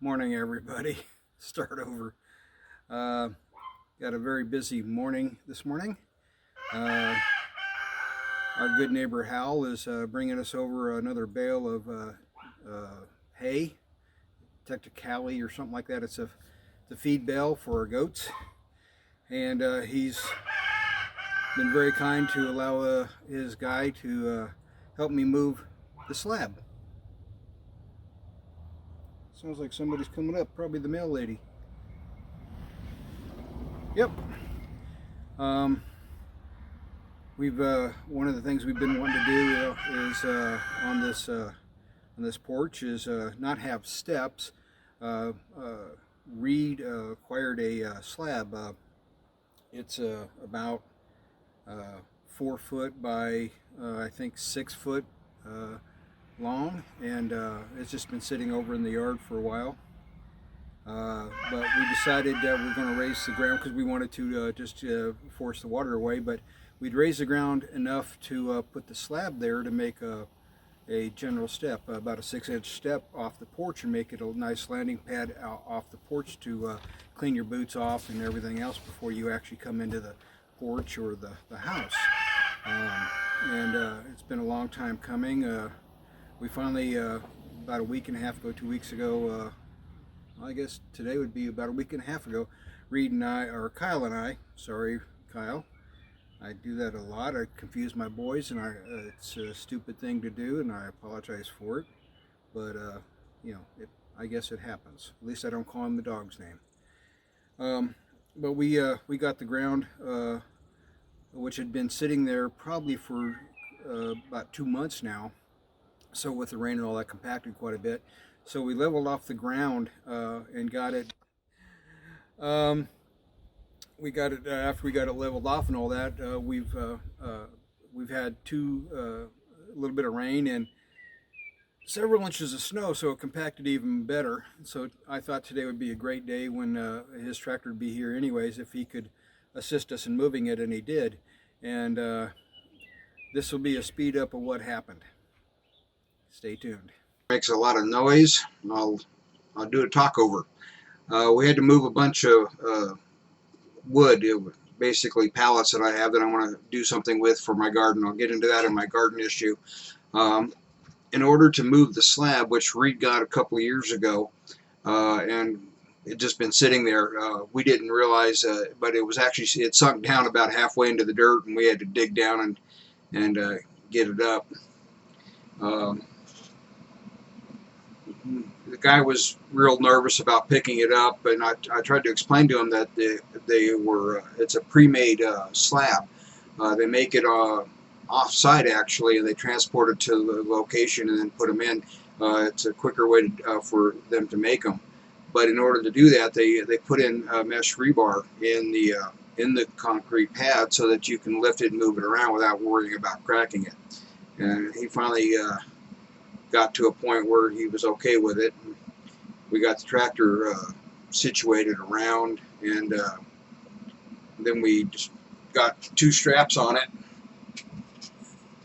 Morning, everybody. Start over. Uh, got a very busy morning this morning. Uh, our good neighbor Hal is bringing us over another bale of hay, Tecticali or something like that. It's the feed bale for our goats, and he's been very kind to allow his guy to help me move the slab. Sounds like somebody's coming up, probably the mail lady. Yep. We've one of the things we've been wanting to do is on this porch is not have steps. Reed acquired a slab. It's about 4 foot by I think 6 foot long, and it's just been sitting over in the yard for a while. But we decided that we're going to raise the ground because we wanted to just force the water away. But we'd raise the ground enough to put the slab there to make a general step, about a 6-inch step off the porch, and make it a nice landing pad off the porch to clean your boots off and everything else before you actually come into the porch or the house. And it's been a long time coming. We finally, about a week and a half ago, 2 weeks ago, I guess today would be about a week and a half ago, Reed and I, or Kyle and I, sorry Kyle, I do that a lot. I confuse my boys, and it's a stupid thing to do, and I apologize for it. But you know, I guess it happens. At least I don't call him the dog's name. But we got the ground, which had been sitting there probably for about 2 months now. So with the rain and all that, compacted quite a bit. So we leveled off the ground and got it. We got it after we got it leveled off and all that. We've had a little bit of rain and several inches of snow, so it compacted even better. So I thought today would be a great day when his tractor would be here anyways, if he could assist us in moving it, and he did. And this will be a speed up of what happened. Stay tuned. Makes a lot of noise. I'll do a talk over. We had to move a bunch of wood. It was basically pallets that I have that I want to do something with for my garden. I'll get into that in my garden issue. In order to move the slab, which Reed got a couple of years ago, and it just been sitting there. We didn't realize, but it was actually, it sunk down about halfway into the dirt, and we had to dig down and get it up. The guy was real nervous about picking it up, and I tried to explain to him that it's a pre-made slab. They make it off-site actually, and they transport it to the location and then put them in. It's a quicker way for them to make them. But in order to do that, they put in mesh rebar in the concrete pad so that you can lift it and move it around without worrying about cracking it. And he finally got to a point where he was okay with it. We got the tractor situated around, and then we just got 2 straps on it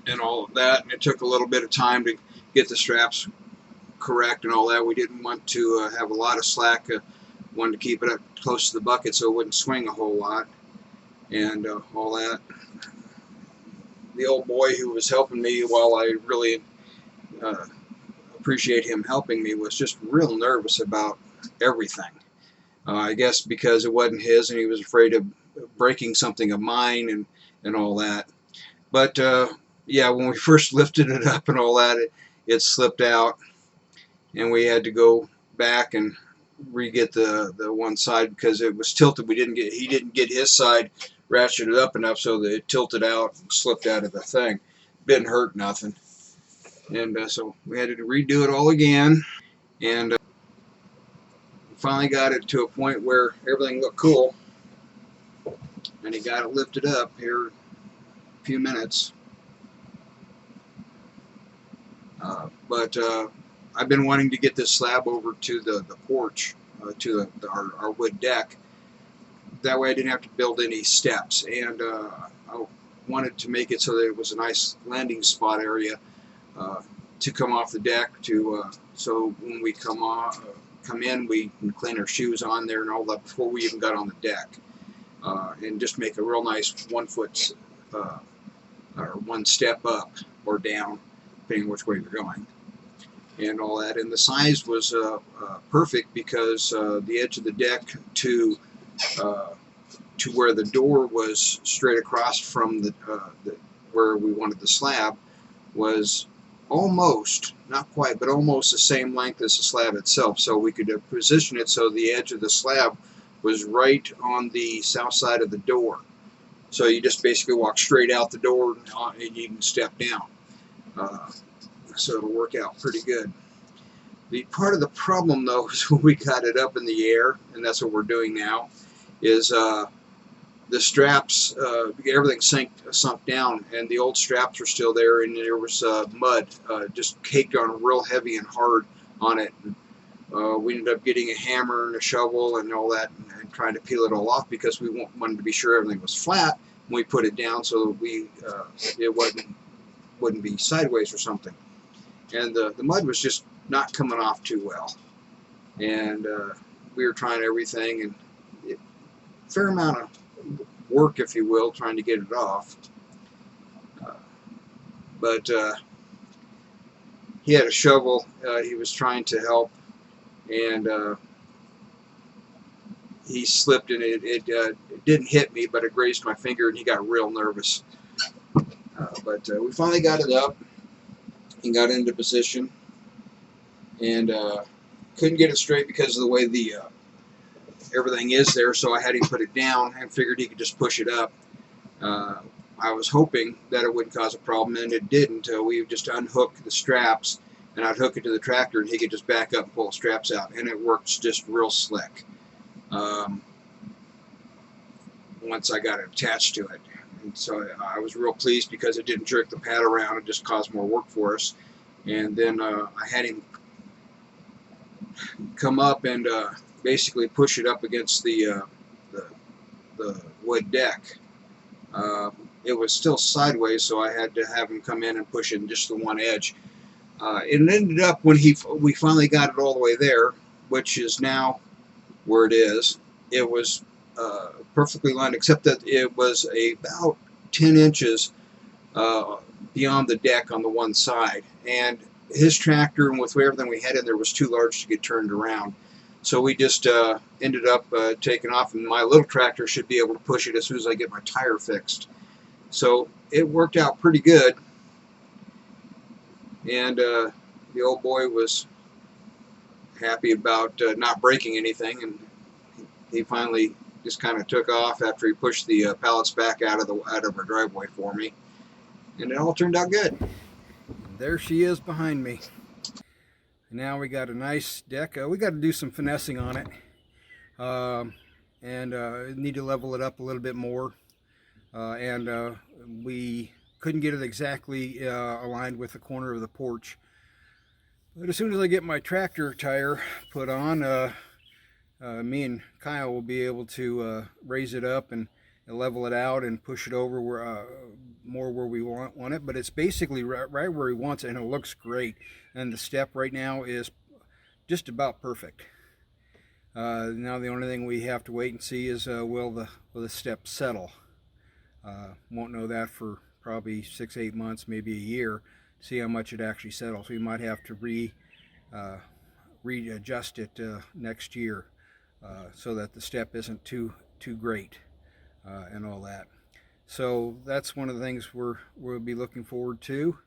and all of that, and it took a little bit of time to get the straps correct and all that. We didn't want to have a lot of slack. Wanted to keep it up close to the bucket so it wouldn't swing a whole lot and all that. The old boy who was helping me, while I really appreciate him helping me, was just real nervous about everything. I guess because it wasn't his, and he was afraid of breaking something of mine and all that. But yeah, when we first lifted it up and all that, it slipped out, and we had to go back and re-get the one side because it was tilted. He didn't get his side ratcheted up enough so that it tilted out and slipped out of the thing. Didn't hurt nothing. And so we had to redo it all again, and finally got it to a point where everything looked cool, and he got it lifted up here in a few minutes. But I've been wanting to get this slab over to the porch, to our wood deck. That way I didn't have to build any steps, and I wanted to make it so that it was a nice landing spot area to come off the deck, so when we come come in, we can clean our shoes on there and all that before we even got on the deck, and just make a real nice 1 foot or 1 step up or down, depending which way you're going, and all that. And the size was perfect because the edge of the deck to where the door was straight across from the where we wanted the slab was almost, not quite, but almost the same length as the slab itself. So we could position it so the edge of the slab was right on the south side of the door. So you just basically walk straight out the door and you can step down. So it'll work out pretty good. The part of the problem, though, is when we got it up in the air, and that's what we're doing now, is the straps, everything sunk down, and the old straps were still there, and there was mud just caked on real heavy and hard on it. We ended up getting a hammer and a shovel and all that, and trying to peel it all off because we wanted to be sure everything was flat when we put it down, so it wouldn't be sideways or something. And the mud was just not coming off too well, and we were trying everything, and a fair amount of work, if you will, trying to get it off. But he had a shovel. He was trying to help, and he slipped, and it didn't hit me, but it grazed my finger, and he got real nervous. But we finally got it up and got into position, and couldn't get it straight because of the way the everything is there, so I had him put it down and figured he could just push it up. I was hoping that it wouldn't cause a problem, and it didn't. We would just unhook the straps, and I'd hook it to the tractor, and he could just back up and pull the straps out, and it works just real slick once I got it attached to it. And so I was real pleased because it didn't jerk the pad around and just cause more work for us. And then I had him come up and basically push it up against the wood deck. It was still sideways, so I had to have him come in and push it in just the one edge. It ended up when we finally got it all the way there, which is now where it is. It was perfectly lined, except that it was about 10 inches beyond the deck on the one side, and his tractor, and with everything we had in there, was too large to get turned around. So we just ended up taking off, and my little tractor should be able to push it as soon as I get my tire fixed. So it worked out pretty good, and the old boy was happy about not breaking anything, and he finally just kind of took off after he pushed the pallets back out of our driveway for me, and it all turned out good. There she is behind me. Now we got a nice deck. We got to do some finessing on it, and need to level it up a little bit more. And we couldn't get it exactly aligned with the corner of the porch. But as soon as I get my tractor tire put on, me and Kyle will be able to raise it up and level it out and push it over more where we want it. But it's basically right where he wants it, and it looks great. And the step right now is just about perfect. Now the only thing we have to wait and see is will the step settle. Won't know that for probably 6-8 months, maybe a year, see how much it actually settles. We might have to readjust it next year so that the step isn't too great and all that. So that's one of the things we'll be looking forward to,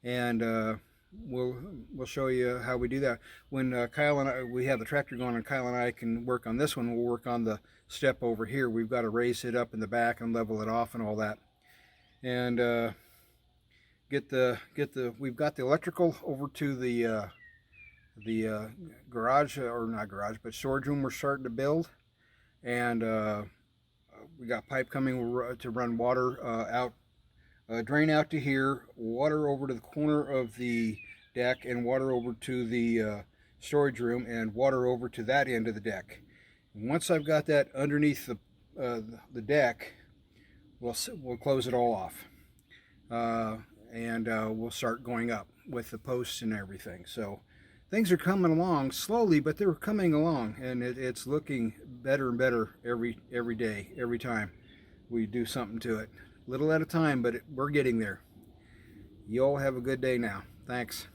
and we'll show you how we do that. When Kyle and I, we have the tractor going, and Kyle and I can work on this one, we'll work on the step over here. We've got to raise it up in the back and level it off and all that, and we've got the electrical over to the garage, or not garage, but storage room we're starting to build, and we got pipe coming to run water out, drain out to here, water over to the corner of the deck, and water over to the storage room, and water over to that end of the deck. And once I've got that underneath the deck, we'll close it all off, and we'll start going up with the posts and everything. So things are coming along slowly, but they're coming along, and it's looking better and better every day, every time we do something to it, little at a time, but we're getting there. You all have a good day now. Thanks.